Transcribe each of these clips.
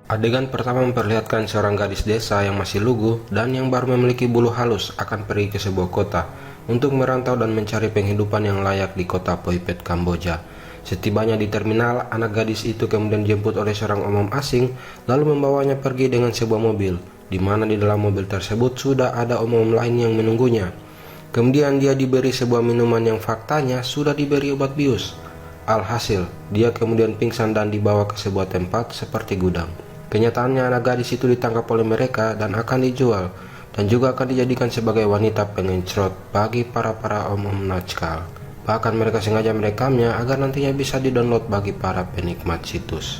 Adegan pertama memperlihatkan seorang gadis desa yang masih lugu dan yang baru memiliki bulu halus akan pergi ke sebuah kota untuk merantau dan mencari penghidupan yang layak di kota Poipet, Kamboja. Setibanya di terminal, anak gadis itu kemudian dijemput oleh seorang omong asing lalu membawanya pergi dengan sebuah mobil, di mana di dalam mobil tersebut sudah ada omong lain yang menunggunya. Kemudian dia diberi sebuah minuman yang faktanya sudah diberi obat bius. Alhasil, dia kemudian pingsan dan dibawa ke sebuah tempat seperti gudang. Kenyataannya anak gadis itu ditangkap oleh mereka dan akan dijual, dan juga akan dijadikan sebagai wanita pengencrot bagi para om-om nakal. Bahkan mereka sengaja merekamnya agar nantinya bisa didownload bagi para penikmat situs.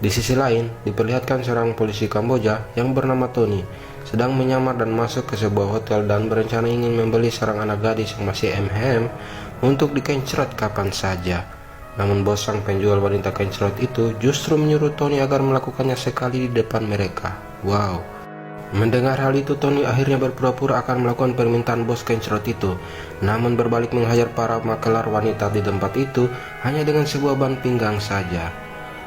Di sisi lain, diperlihatkan seorang polisi Kamboja yang bernama Tony sedang menyamar dan masuk ke sebuah hotel dan berencana ingin membeli seorang anak gadis yang masih untuk dikencrot kapan saja. Namun bos sang penjual wanita kencrot itu justru menyuruh Tony agar melakukannya sekali di depan mereka. Wow. Mendengar hal itu, Tony akhirnya berpura-pura akan melakukan permintaan bos kencrot itu, namun berbalik menghajar para makelar wanita di tempat itu hanya dengan sebuah ban pinggang saja,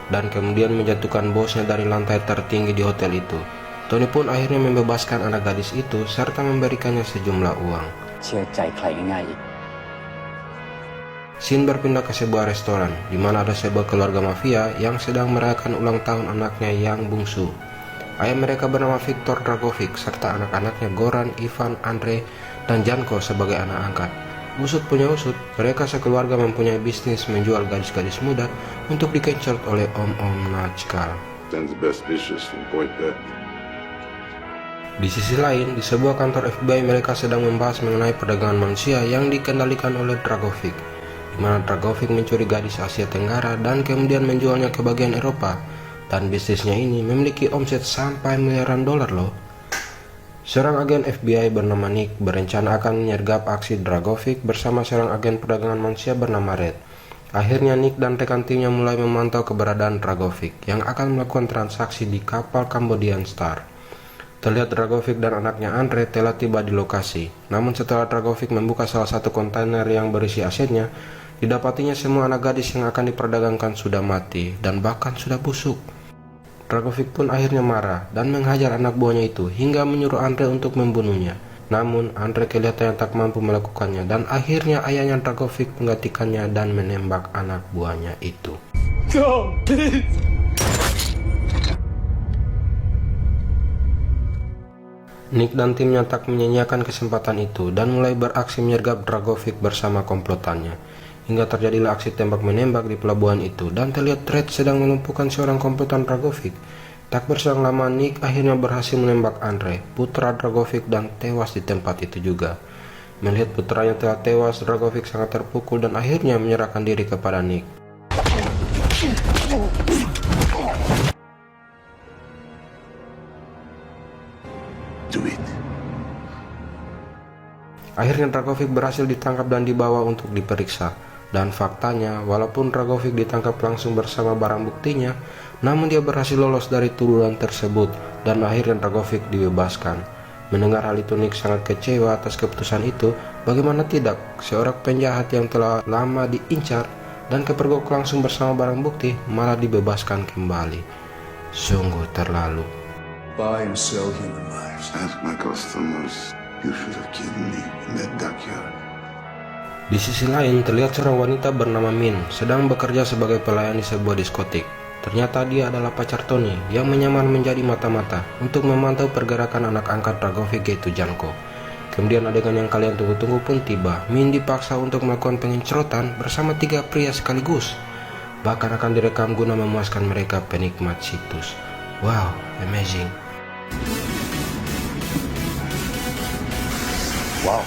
dan kemudian menjatuhkan bosnya dari lantai tertinggi di hotel itu. Tony pun akhirnya membebaskan anak gadis itu serta memberikannya sejumlah uang. Scene berpindah ke sebuah restoran, di mana ada sebuah keluarga mafia yang sedang merayakan ulang tahun anaknya yang bungsu. Ayah mereka bernama Viktor Dragovic, serta anak-anaknya Goran, Ivan, Andre, dan Janko sebagai anak angkat. Usut punya usut, mereka sekeluarga mempunyai bisnis menjual gadis-gadis muda untuk dikencrot oleh om-om nakal. Di sisi lain, di sebuah kantor FBI mereka sedang membahas mengenai perdagangan manusia yang dikendalikan oleh Dragovic, di mana Dragovic mencuri gadis Asia Tenggara dan kemudian menjualnya ke bagian Eropa, dan bisnisnya ini memiliki omset sampai miliaran dolar loh. Seorang agen FBI bernama Nick berencana akan menyergap aksi Dragovic bersama seorang agen perdagangan manusia bernama Red. Akhirnya Nick dan rekan timnya mulai memantau keberadaan Dragovic yang akan melakukan transaksi di kapal Cambodian Star. Terlihat Dragovic dan anaknya Andre telah tiba di lokasi. Namun setelah Dragovic membuka salah satu kontainer yang berisi asetnya, didapatinya semua anak gadis yang akan diperdagangkan sudah mati dan bahkan sudah busuk. Dragovic pun akhirnya marah dan menghajar anak buahnya itu hingga menyuruh Andre untuk membunuhnya. Namun Andre kelihatannya tak mampu melakukannya dan akhirnya ayahnya Dragovic menggantikannya dan menembak anak buahnya itu. Nick dan timnya tak menyanyiakan kesempatan itu dan mulai beraksi menyergap Dragovic bersama komplotannya. Hingga terjadilah aksi tembak-menembak di pelabuhan itu dan terlihat Red sedang melumpuhkan seorang komplotan Dragovic. Tak berselang lama Nick akhirnya berhasil menembak Andre, putra Dragovic, dan tewas di tempat itu juga. Melihat putranya telah tewas, Dragovic sangat terpukul dan akhirnya menyerahkan diri kepada Nick. Akhirnya Dragovic berhasil ditangkap dan dibawa untuk diperiksa. Dan faktanya, walaupun Dragovic ditangkap langsung bersama barang buktinya, namun dia berhasil lolos dari tuduhan tersebut dan akhirnya Dragovic dibebaskan. Mendengar hal itu, Nick sangat kecewa atas keputusan itu. Bagaimana tidak, seorang penjahat yang telah lama diincar dan kepergok langsung bersama barang bukti malah dibebaskan kembali. Sungguh terlalu. Buy and sell human lives. Ask my customers. You should have killed me in that backyard. Di sisi lain, terlihat seorang wanita bernama Min sedang bekerja sebagai pelayan di sebuah diskotik. Ternyata dia adalah pacar Tony yang menyamar menjadi mata-mata untuk memantau pergerakan anak angkat Dragovic yaitu Janko. Kemudian adegan yang kalian tunggu-tunggu pun tiba. Min dipaksa untuk melakukan pengencrotan bersama 3 pria sekaligus. Bahkan akan direkam guna memuaskan mereka penikmat situs. Wow, amazing. Wow.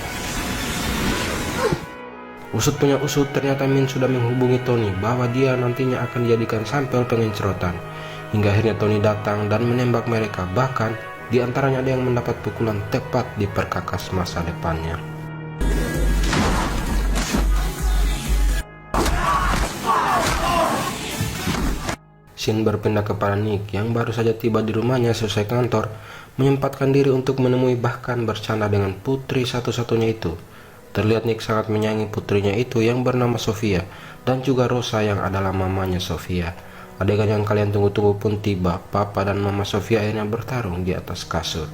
Usut punya usut, ternyata Min sudah menghubungi Tony bahwa dia nantinya akan dijadikan sampel pengencrotan. Hingga akhirnya Tony datang dan menembak mereka, bahkan di antaranya ada yang mendapat pukulan tepat di perkakas masa depannya. Scene berpindah kepada Nick yang baru saja tiba di rumahnya selesai kantor, menyempatkan diri untuk menemui bahkan bercanda dengan putri satu-satunya itu. Terlihat Nick sangat menyayangi putrinya itu yang bernama Sofia, dan juga Rosa yang adalah mamanya Sofia. Adegan yang kalian tunggu-tunggu pun tiba. Papa dan Mama Sofia akhirnya bertarung di atas kasur.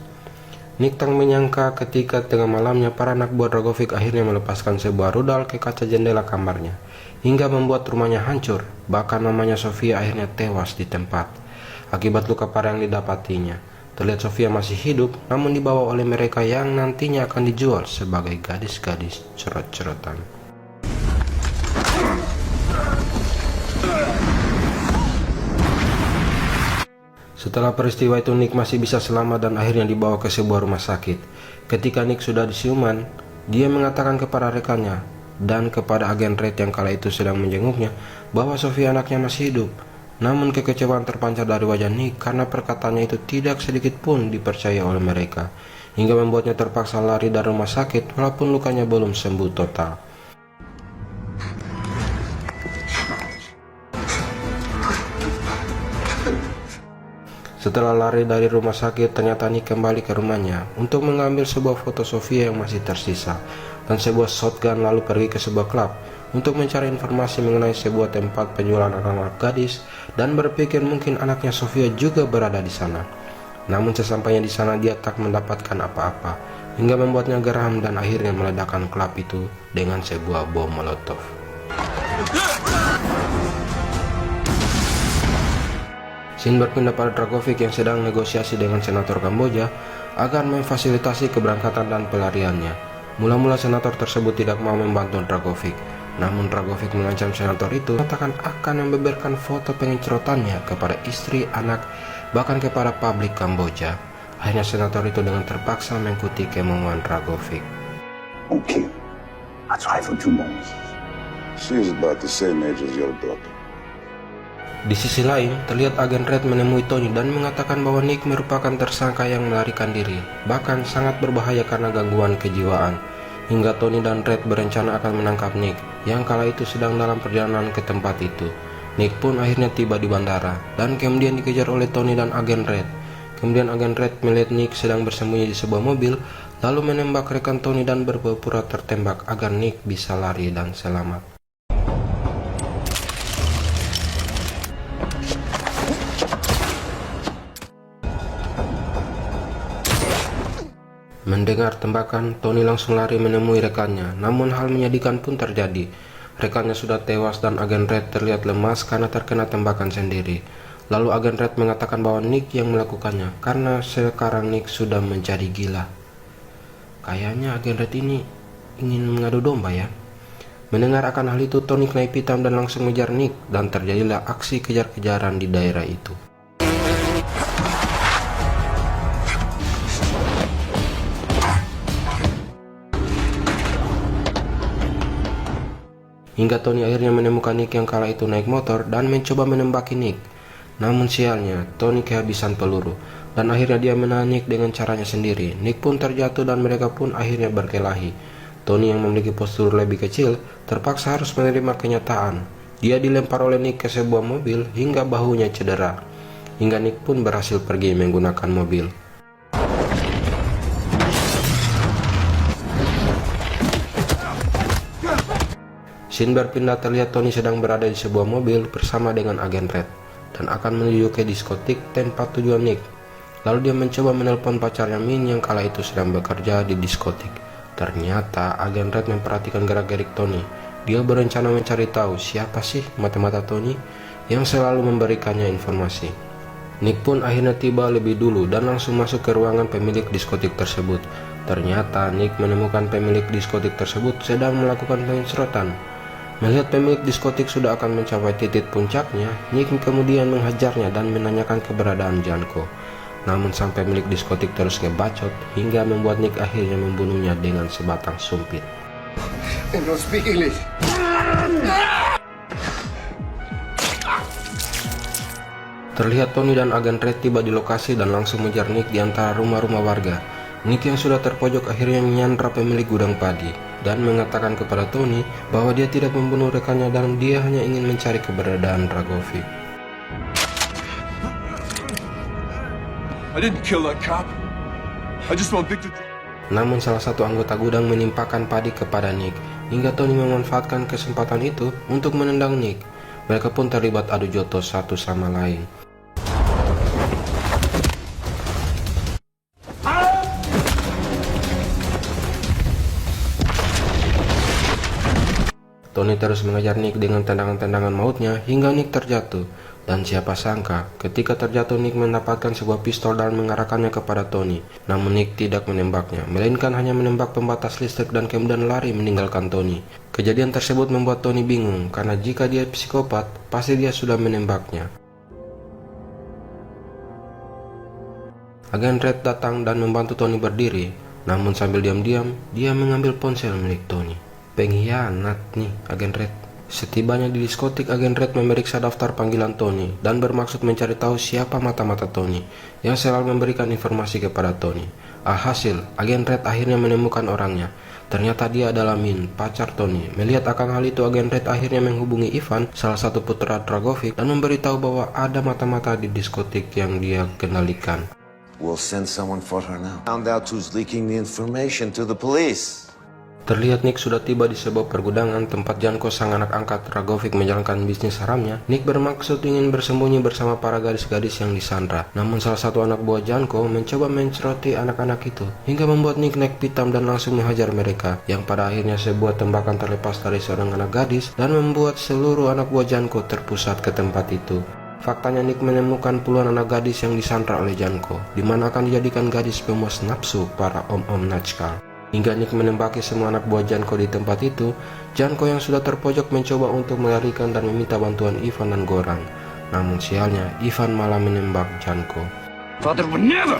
Nick tak menyangka ketika tengah malamnya para anak buah Dragovic akhirnya melepaskan sebuah rudal ke kaca jendela kamarnya, hingga membuat rumahnya hancur. Bahkan mamanya Sofia akhirnya tewas di tempat akibat luka parah yang didapatinya. Terlihat Sofia masih hidup, namun dibawa oleh mereka yang nantinya akan dijual sebagai gadis-gadis cerot-cerotan. Setelah peristiwa itu, Nick masih bisa selamat dan akhirnya dibawa ke sebuah rumah sakit. Ketika Nick sudah disiuman, dia mengatakan kepada rekannya dan kepada agen Red yang kala itu sedang menjenguknya bahwa Sofia anaknya masih hidup. Namun kekecewaan terpancar dari wajah Nick karena perkataannya itu tidak sedikit pun dipercaya oleh mereka, hingga membuatnya terpaksa lari dari rumah sakit walaupun lukanya belum sembuh total. Setelah lari dari rumah sakit, ternyata Nick kembali ke rumahnya untuk mengambil sebuah foto Sofia yang masih tersisa dan sebuah shotgun, lalu pergi ke sebuah klub untuk mencari informasi mengenai sebuah tempat penjualan anak-anak gadis dan berpikir mungkin anaknya Sofia juga berada di sana. Namun sesampainya di sana dia tak mendapatkan apa-apa, hingga membuatnya geram dan akhirnya meledakkan klub itu dengan sebuah bom molotov. Scene berpindah pada Dragovic yang sedang negosiasi dengan senator Kamboja agar memfasilitasi keberangkatan dan pelariannya. Mula-mula senator tersebut tidak mau membantu Dragovic, namun Dragovic mengancam senator itu mengatakan akan membeberkan foto pengincerotannya kepada istri, anak, bahkan kepada publik Kamboja. Akhirnya senator itu dengan terpaksa mengikuti kemauan Dragovic. Okay. I try for 2 months. She is about the same age as your daughter. Di sisi lain, terlihat agen Red menemui Tony dan mengatakan bahwa Nick merupakan tersangka yang melarikan diri, bahkan sangat berbahaya karena gangguan kejiwaan. Hingga Tony dan Red berencana akan menangkap Nick, yang kala itu sedang dalam perjalanan ke tempat itu. Nick pun akhirnya tiba di bandara, dan kemudian dikejar oleh Tony dan agen Red. Kemudian agen Red melihat Nick sedang bersembunyi di sebuah mobil, lalu menembak rekan Tony dan berpura-pura tertembak agar Nick bisa lari dan selamat. Mendengar tembakan, Tony langsung lari menemui rekannya, namun hal menyedihkan pun terjadi. Rekannya sudah tewas dan agen Red terlihat lemas karena terkena tembakan sendiri. Lalu agen Red mengatakan bahwa Nick yang melakukannya, karena sekarang Nick sudah menjadi gila. Kayaknya agen Red ini ingin mengadu domba ya. Mendengar akan hal itu, Tony naik hitam dan langsung mengejar Nick, dan terjadilah aksi kejar-kejaran di daerah itu. Hingga Tony akhirnya menemukan Nick yang kala itu naik motor dan mencoba menembaki Nick. Namun sialnya, Tony kehabisan peluru dan akhirnya dia menahan Nick dengan caranya sendiri. Nick pun terjatuh dan mereka pun akhirnya berkelahi. Tony yang memiliki postur lebih kecil terpaksa harus menerima kenyataan. Dia dilempar oleh Nick ke sebuah mobil hingga bahunya cedera. Hingga Nick pun berhasil pergi menggunakan mobil. Scene berpindah, terlihat Tony sedang berada di sebuah mobil bersama dengan agen Red dan akan menuju ke diskotik tempat tujuan Nick. Lalu dia mencoba menelpon pacarnya Min yang kala itu sedang bekerja di diskotik. Ternyata agen Red memperhatikan gerak-gerik Tony. Dia berencana mencari tahu siapa sih mata-mata Tony yang selalu memberikannya informasi. Nick pun akhirnya tiba lebih dulu dan langsung masuk ke ruangan pemilik diskotik tersebut. Ternyata Nick menemukan pemilik diskotik tersebut sedang melakukan pengincerotan. Melihat pemilik diskotik sudah akan mencapai titik puncaknya, Nick kemudian menghajarnya dan menanyakan keberadaan Janko. Namun sang pemilik diskotik terus ngebacot hingga membuat Nick akhirnya membunuhnya dengan sebatang sumpit. Terlihat Tony dan agen Red tiba di lokasi dan langsung mengejar Nick di antara rumah-rumah warga. Nick yang sudah terpojok akhirnya menyandra pemilik gudang padi dan mengatakan kepada Tony bahwa dia tidak membunuh rekannya dan dia hanya ingin mencari keberadaan Dragovic. I didn't kill that cop. I just want Victor. Namun salah satu anggota gudang menimpakan padi kepada Nick, hingga Tony memanfaatkan kesempatan itu untuk menendang Nick. Mereka pun terlibat adu jotos satu sama lain. Tony terus mengejar Nick dengan tendangan-tendangan mautnya hingga Nick terjatuh. Dan siapa sangka, ketika terjatuh Nick mendapatkan sebuah pistol dan mengarahkannya kepada Tony. Namun Nick tidak menembaknya, melainkan hanya menembak pembatas listrik dan kemudian lari meninggalkan Tony. Kejadian tersebut membuat Tony bingung, karena jika dia psikopat, pasti dia sudah menembaknya. Agen Red datang dan membantu Tony berdiri, namun sambil diam-diam, dia mengambil ponsel milik Tony. Pengkhianat nih Agen Red. Setibanya di diskotik, Agen Red memeriksa daftar panggilan Tony dan bermaksud mencari tahu siapa mata-mata Tony yang selalu memberikan informasi kepada Tony. Alhasil, Agen Red akhirnya menemukan orangnya. Ternyata dia adalah Min, pacar Tony. Melihat akan hal itu, Agen Red akhirnya menghubungi Ivan, salah satu putra Dragovic, dan memberitahu bahwa ada mata-mata di diskotik yang dia kendalikan. We'll send someone for her now. Found out who's leaking the information to the police. Terlihat Nick sudah tiba di sebuah pergudangan tempat Janko sang anak angkat Dragovic menjalankan bisnis haramnya. Nick bermaksud ingin bersembunyi bersama para gadis-gadis yang disandra. Namun salah satu anak buah Janko mencoba menceroti anak-anak itu, hingga membuat Nick naik pitam dan langsung menghajar mereka, yang pada akhirnya sebuah tembakan terlepas dari seorang anak gadis dan membuat seluruh anak buah Janko terpusat ke tempat itu. Faktanya Nick menemukan puluhan anak gadis yang disandra oleh Janko, di mana akan dijadikan gadis pemuas nafsu para om-om Natskal. Hingga Nick menembaki semua anak buah Janko di tempat itu, Janko yang sudah terpojok mencoba untuk melarikan dan meminta bantuan Ivan dan Goran. Namun sialnya, Ivan malah menembak Janko. Father would never!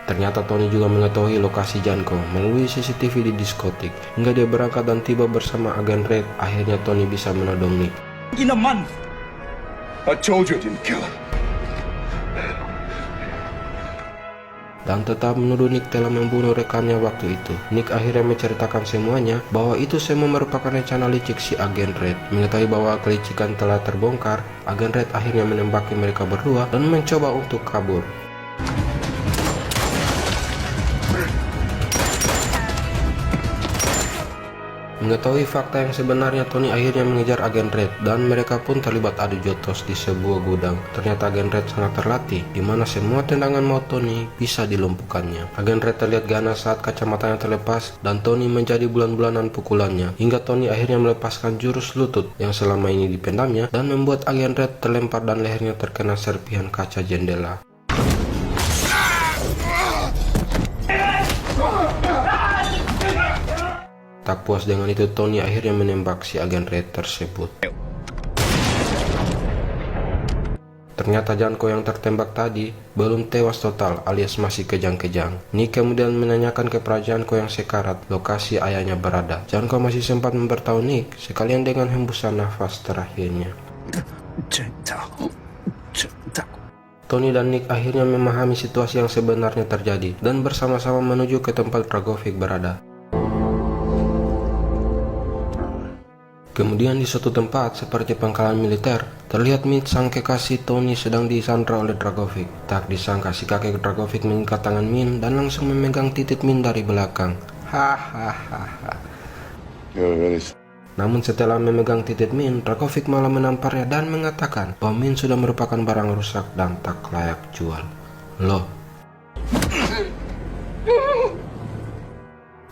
Ternyata Tony juga mengetahui lokasi Janko melalui CCTV di diskotik. Hingga dia berangkat dan tiba bersama Agen Red, akhirnya Tony bisa menodong Nick. In a month! I told you I didn't kill him. Dan tetap menuduh Nick telah membunuh rekannya waktu itu. Nick akhirnya menceritakan semuanya bahwa itu semua merupakan rencana licik si Agen Red. Mengetahui bahwa kelicikan telah terbongkar, Agen Red akhirnya menembaki mereka berdua dan mencoba untuk kabur. Mengetahui fakta yang sebenarnya, Tony akhirnya mengejar Agen Red dan mereka pun terlibat adu jotos di sebuah gudang. Ternyata Agen Red sangat terlatih, di mana semua tendangan maut Tony bisa dilumpuhkannya. Agen Red terlihat ganas saat kacamatanya terlepas dan Tony menjadi bulan-bulanan pukulannya, hingga Tony akhirnya melepaskan jurus lutut yang selama ini dipendamnya dan membuat Agen Red terlempar dan lehernya terkena serpihan kaca jendela. Tak puas dengan itu, Tony akhirnya menembak si Agen Red tersebut. Ternyata Janko yang tertembak tadi belum tewas total alias masih kejang-kejang. Nick kemudian menanyakan kepada Janko yang sekarat lokasi ayahnya berada. Janko masih sempat memberitahu Nick sekalian dengan hembusan nafas terakhirnya. Tony dan Nick akhirnya memahami situasi yang sebenarnya terjadi dan bersama-sama menuju ke tempat Dragovic berada. Kemudian di suatu tempat seperti pangkalan militer, terlihat Min sang kekasih Tony sedang disandra oleh Dragovic. Tak disangka si kakek Dragovic mengikat tangan Min dan langsung memegang titik Min dari belakang. Hahaha. Namun setelah memegang titik Min, Dragovic malah menamparnya dan mengatakan bahwa Min sudah merupakan barang rusak dan tak layak jual. Loh.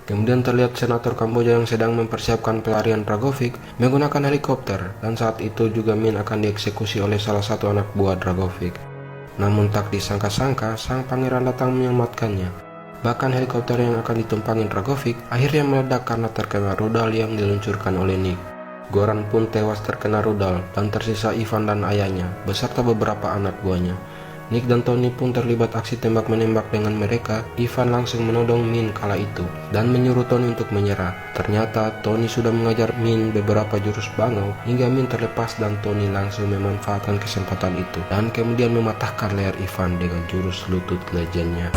Kemudian terlihat senator Kamboja yang sedang mempersiapkan pelarian Dragovic menggunakan helikopter, dan saat itu juga Min akan dieksekusi oleh salah satu anak buah Dragovic. Namun tak disangka-sangka, sang pangeran datang menyelamatkannya. Bahkan helikopter yang akan ditumpangi Dragovic akhirnya meledak karena terkena rudal yang diluncurkan oleh Nick. Goran pun tewas terkena rudal dan tersisa Ivan dan ayahnya beserta beberapa anak buahnya. Nick dan Tony pun terlibat aksi tembak-menembak dengan mereka. Ivan langsung menodong Min kala itu dan menyuruh Tony untuk menyerah. Ternyata Tony sudah mengajar Min beberapa jurus bangau hingga Min terlepas dan Tony langsung memanfaatkan kesempatan itu dan kemudian mematahkan leher Ivan dengan jurus lutut legendnya.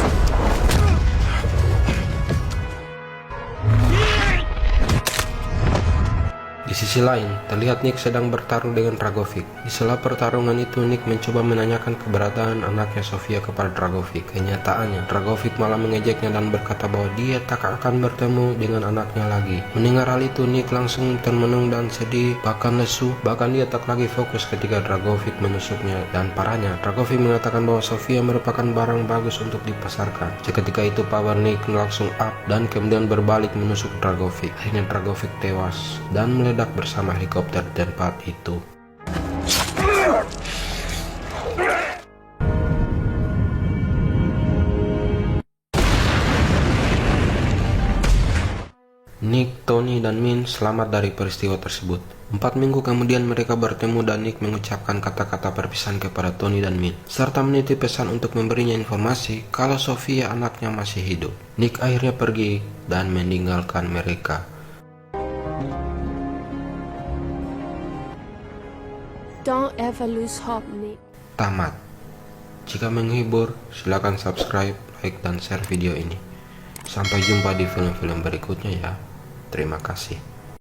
Di Di sisi lain, terlihat Nick sedang bertarung dengan Dragovic. Di sela pertarungan itu, Nick mencoba menanyakan keberadaan anaknya Sofia kepada Dragovic. Kenyataannya, Dragovic malah mengejeknya dan berkata bahwa dia tak akan bertemu dengan anaknya lagi. Mendengar hal itu, Nick langsung termenung dan sedih, bahkan lesu. Bahkan dia tak lagi fokus ketika Dragovic menusuknya. Dan parahnya, Dragovic mengatakan bahwa Sofia merupakan barang bagus untuk dipasarkan. Seketika itu, power Nick langsung up dan kemudian berbalik menusuk Dragovic. Akhirnya Dragovic tewas dan meledak bersama helikopter di tempat itu. Nick, Tony, dan Min selamat dari peristiwa tersebut. 4 minggu kemudian mereka bertemu dan Nick mengucapkan kata-kata perpisahan kepada Tony dan Min, serta menitip pesan untuk memberinya informasi kalau Sofia anaknya masih hidup. Nick akhirnya pergi dan meninggalkan mereka. Don't ever lose hope, Nick. Tamat. Jika menghibur, silakan subscribe, like, dan share video ini. Sampai jumpa di film-film berikutnya ya. Terima kasih.